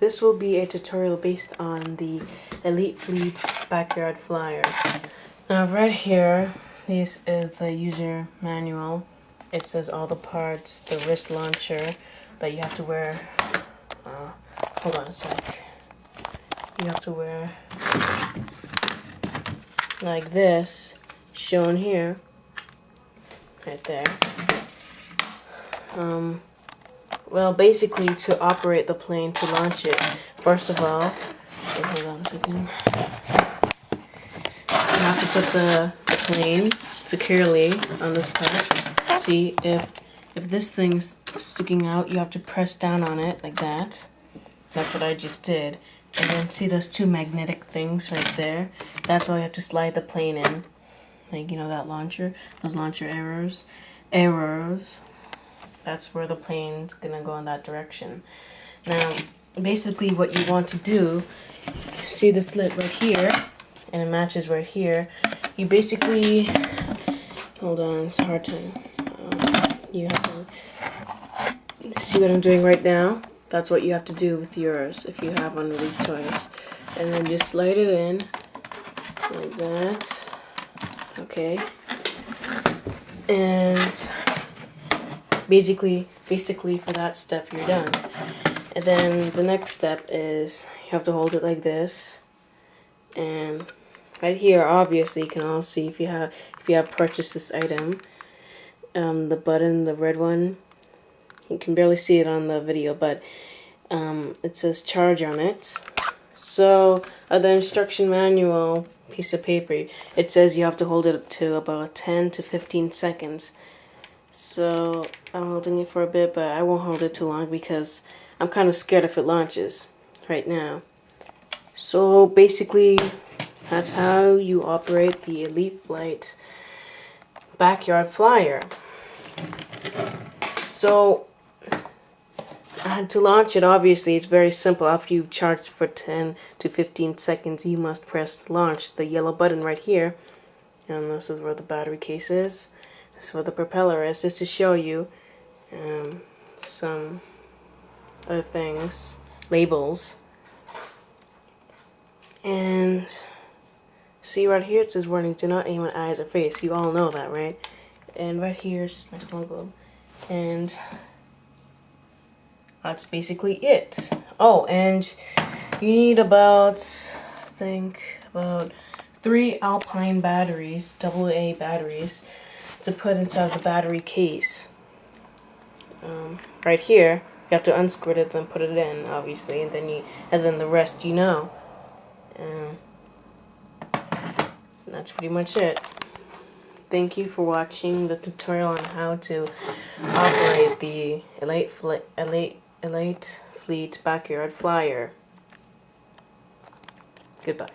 this will be a tutorial based on the Elite Fleet Backyard Flyer. Now right here, this is the user manual. It says all the parts, the wrist launcher that you have to wear. Hold on a sec. You have to wear like this, shown here, right there. Well, basically, to operate the plane, to launch it, first of all, hold on a second. You have to put the plane securely on this part. See, if this thing's sticking out, you have to press down on it like that. That's what I just did. And then see those two magnetic things right there? That's why you have to slide the plane in. Like, you know, that launcher, those launcher arrows. That's where the plane's gonna go in that direction. Now, basically what you want to do, see the slit right here, and it matches right here. You basically, hold on, it's a hard time. You have to see what I'm doing right now. That's what you have to do with yours if you have one of these toys. And then just slide it in like that. Okay. And basically for that step you're done. And then the next step is you have to hold it like this. And right here, obviously, you can all see if you have purchased this item. The button, the red one, you can barely see it on the video, but it says charge on it. So the instruction manual piece of paper, it says you have to hold it to about 10 to 15 seconds. So I'm holding it for a bit, but I won't hold it too long because I'm kind of scared if it launches right now. So basically, that's how you operate the Elite Flight Backyard Flyer. So to launch it, obviously, it's very simple. After you've charged for 10 to 15 seconds, you must press launch, the yellow button right here. And this is where the battery case is. This is where the propeller is, just to show you some other things, labels. And see right here, it says warning, do not aim at eyes or face. You all know that, right? And right here is just my snow globe. And that's basically it. Oh, and you need about, I think, about 3 Alpine batteries, AA batteries, to put inside the battery case. Right here, you have to unscrew it, then put it in, obviously, and then the rest, you know. And that's pretty much it. Thank you for watching the tutorial on how to operate the Elite Fleet Backyard Flyer. Goodbye.